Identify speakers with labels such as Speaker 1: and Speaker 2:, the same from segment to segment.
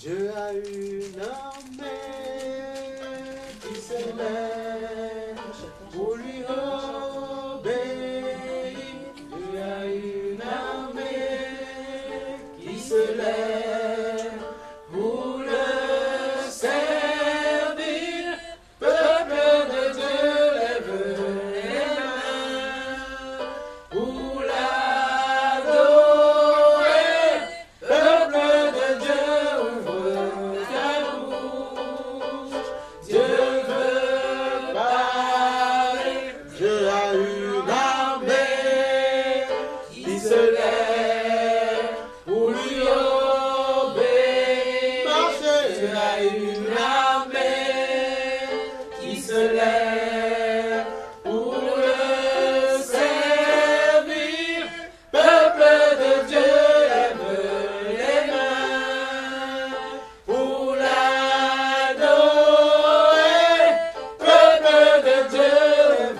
Speaker 1: Dieu a une armée qui s'élève pour lui obéir. Dieu a une armée qui se lève pour le servir. Peuple de Dieu, lève les mains pour l'adorer. Peuple de Dieu, ouvre ta bouche. Dieu veut parler. Dieu a une armée qui se lève pour lui obéir. Dieu a une armée qui se lève pour le servir. Peuple de Dieu, lève les mains pour l'adorer. Peuple de Dieu,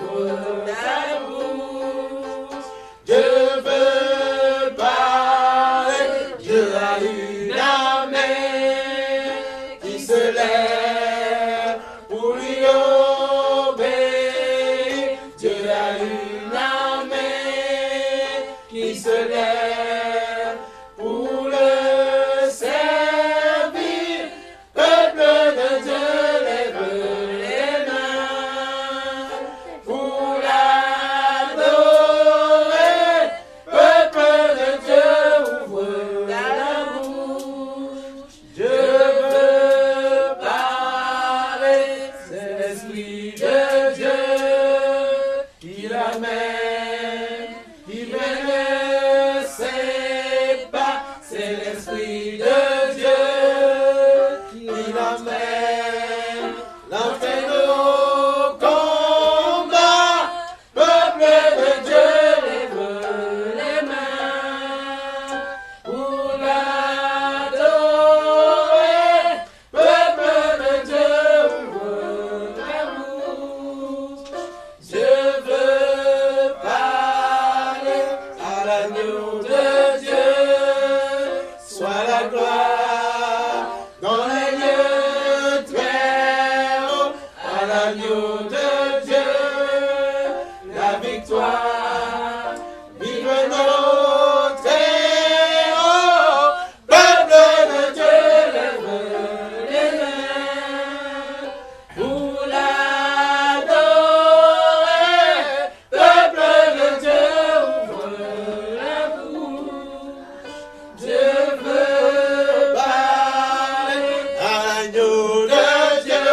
Speaker 1: ouvre ta bouche. Dieu veut parler. Dieu a une armée qui se lève pour lui obéir. Dieu a une armée qui se lève pour le servir. Peuple de Dieu, lève les mains pour l'adorer. Peuple de Dieu, ouvre ta bouche. Dieu veut parler. C'est l'Esprit de Dieu qui l'amène, qui mène ses pas. C'est l'Esprit de Dieu qui l'amène, l'entraîne au combat. Peuple de Dieu, lève les mains pour l'adorer. Peuple de Dieu, ouvre ta bouche. Dieu veut parler. À l'agneau de Dieu soit la gloire dans les lieux très hauts. À l'agneau de Dieu la victoire. Vive notre héros. Peuple de Dieu, lève les mains pour l'adorer. Peuple de Dieu, ouvre la bouche. Dieu veut parler. À l'agneau de Dieu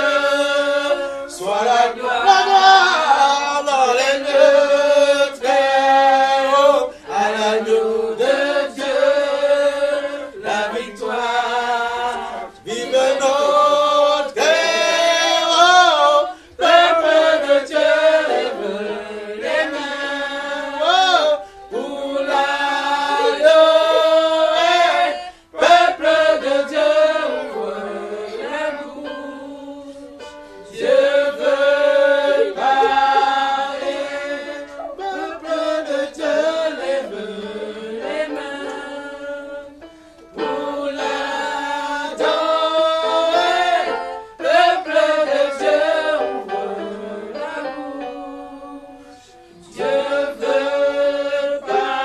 Speaker 1: soit la gloire dans les lieux très hauts. À l'agneau de Dieu la victoire. Vive notre héros. Peuple de Dieu, lève les mains pour l'adorer. Peuple de Dieu, ouvre la bouche. Dieu veut parler. Peuple de Dieu, lève les mains pour l'adorer. Peuple de Dieu, ouvre la bouche. Dieu veut parler.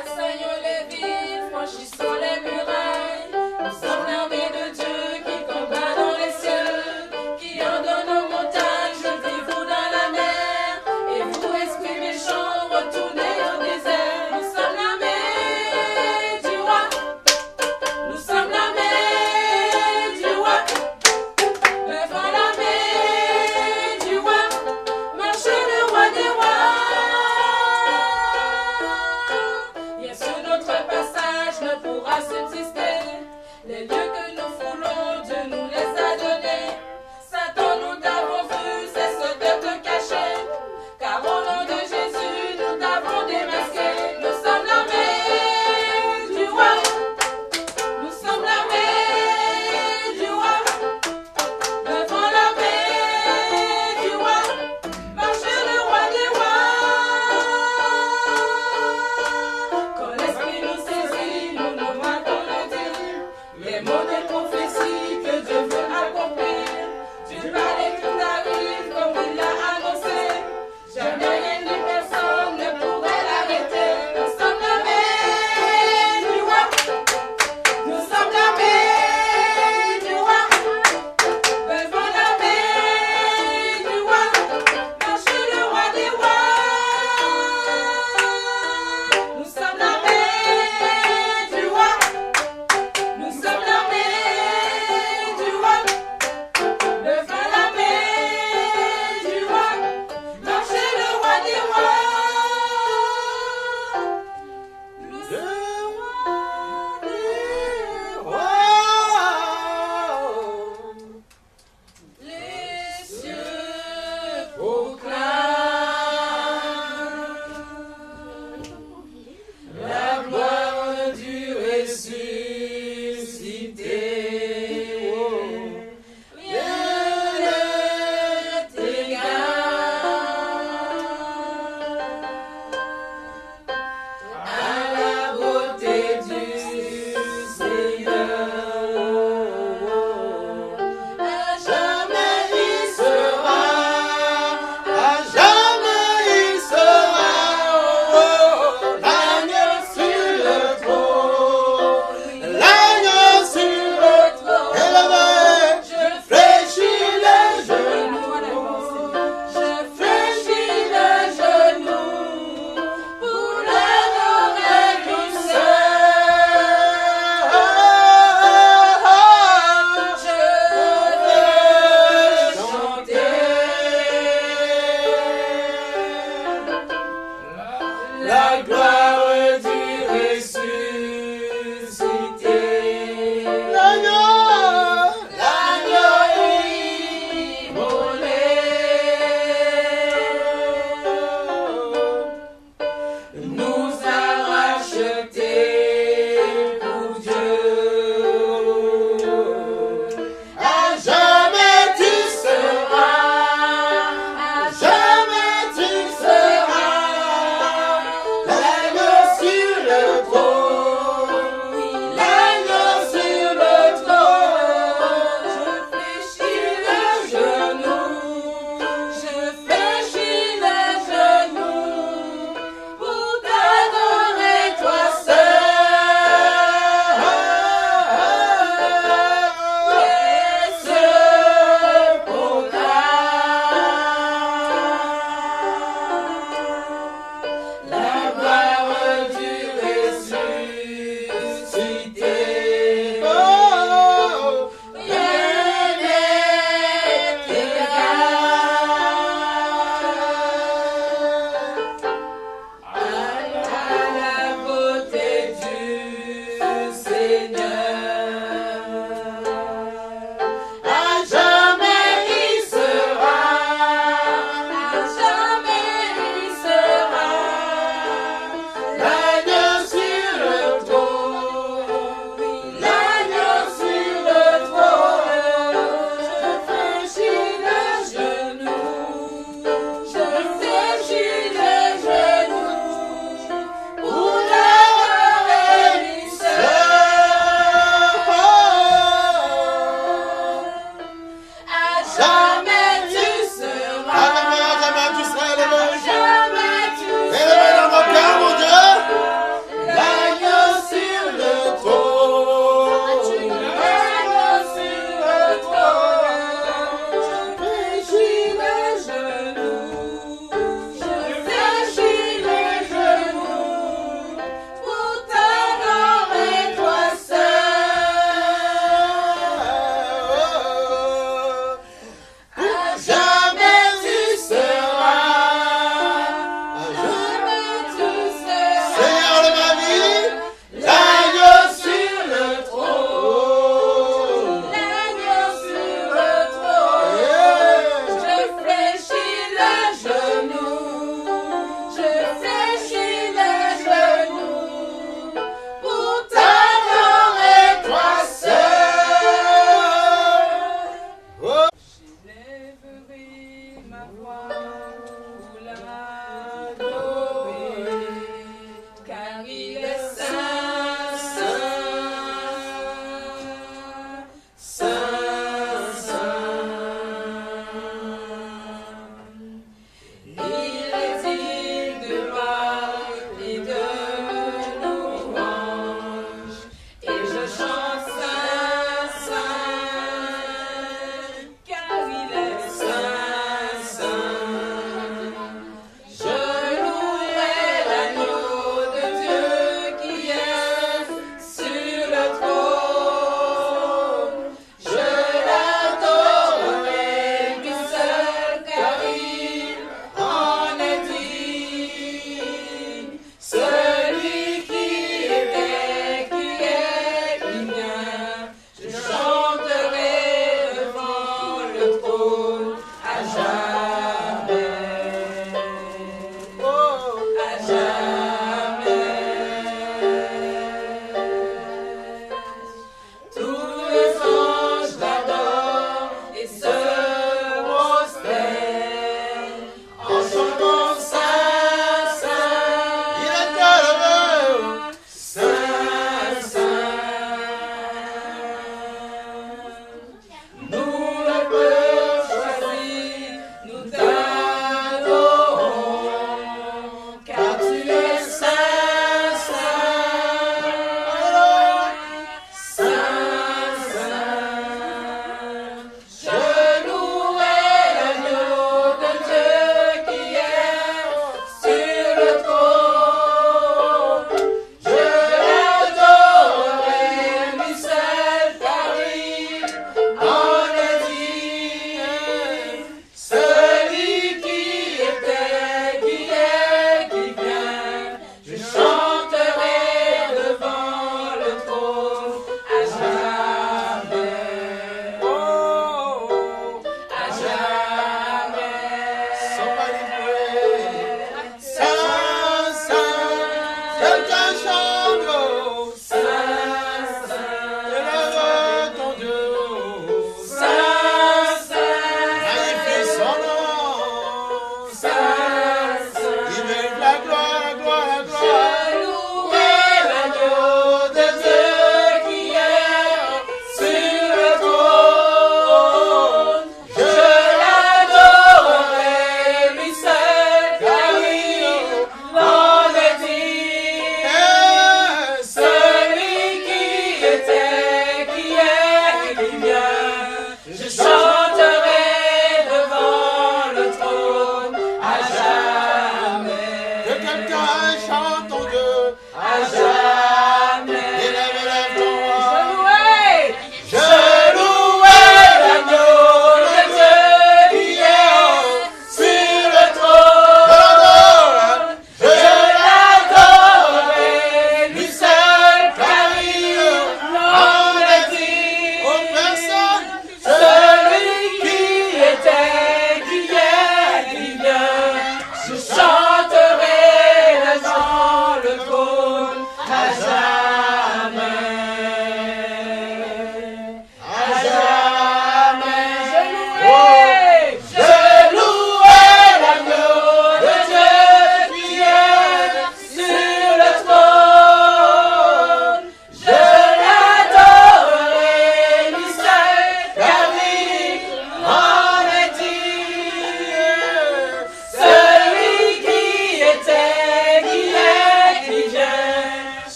Speaker 2: Assaillons les villes, franchissons les murailles. Nous sommes l'armée de Dieu qui combat dans les cieux, qui ordonne aux montagnes, jetez-vous dans la mer. Et vous, esprits méchants, retournez au désert. Nous sommes l'armée du roi. Nous sommes l'armée du roi. Devant l'armée du roi, marche le roi des rois. Bien sur notre passage ne pourra subsister. Les lieux que nous foulons, Dieu nous les a donnés. Satan, nous t'avons vu, cesse de te cacher. Car au nom de Jésus, nous t'avons démasqué. Nous sommes l'armée du roi. Nous sommes l'armée du roi. Devant l'armée du roi, marche le roi des rois. Quand l'esprit nous saisit, nous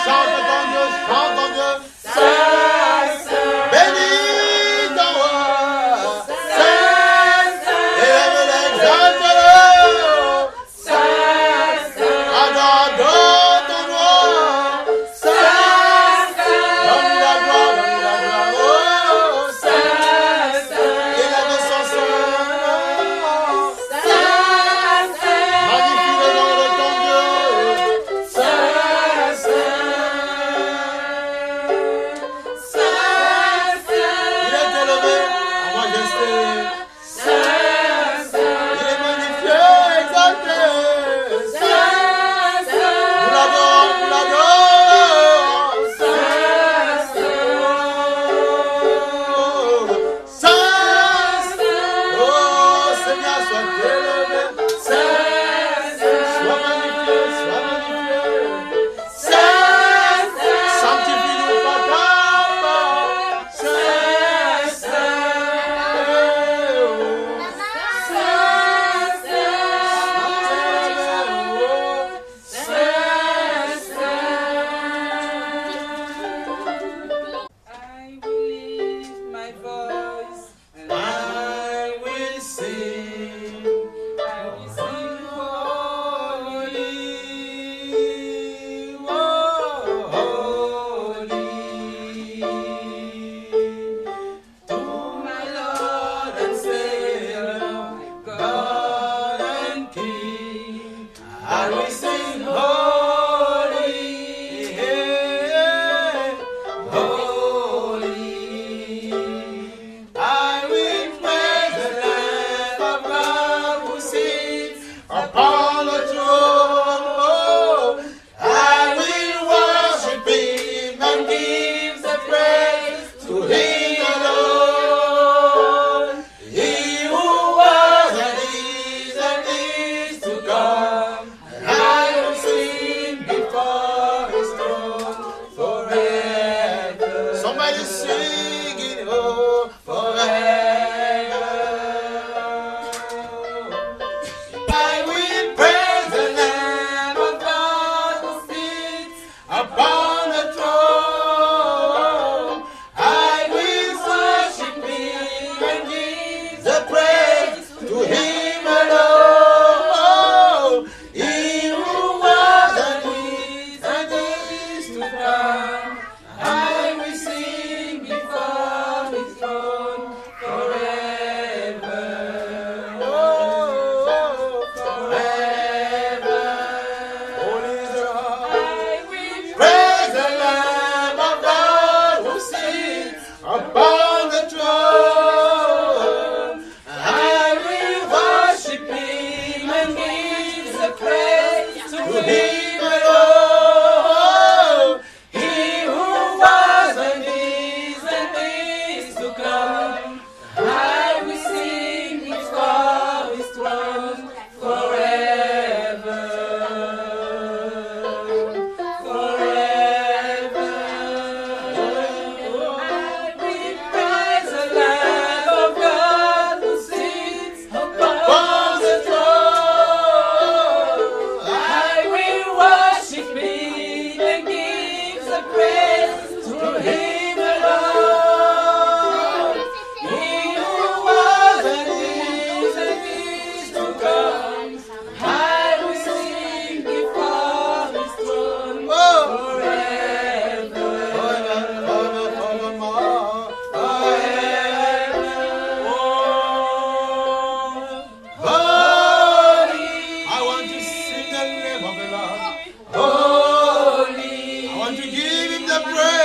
Speaker 3: chante ton Dieu, chante ton Dieu. Bénis ton roi. Élève l'exalte-le. Adore ton roi. Donne la gloire, donne la gloire. Oh, élève son sang. Magnifie le nom de ton Dieu. Il est élevé en majesté. Il est magnifié, exalté. Nous l'adorons, nous l'adorons. Saint, oh Seigneur, sois élevé. Sois magnifié, sois magnifié. Sanctifie-nous par ta parole.
Speaker 2: I will lift my voice and
Speaker 3: I will sing.
Speaker 2: I will sing holy,
Speaker 3: Holy
Speaker 2: to my Lord and Savior,
Speaker 3: God and King, I will sing holy, holy. I will praise the Lamb of God who sits upon the throne. Oh, I will worship Him and give the praise to Him alone. He who was and is to come. And I will sing before His throne forever. Somebody sing it, oh, forever. I will praise the Lamb of God who sits upon the throne. I will worship Him and give the praise to Him alone. He who was and is to come. I will sing before His throne forever. Oh, forever. Holy is the Lord.
Speaker 2: I will
Speaker 3: Praise the Lamb of God who sits upon the throne. I will worship Him and give the praise to Him alone. He who was and is to come. I will sing before His throne forever. Forever.
Speaker 2: I will praise the Lamb of God who sits
Speaker 3: Upon the throne,
Speaker 2: I will worship Him and give the praise to Him alone. He who was and is to come. I will sing before His throne forever.
Speaker 3: I want to sing the name of the Lord. I want to give Him the praise.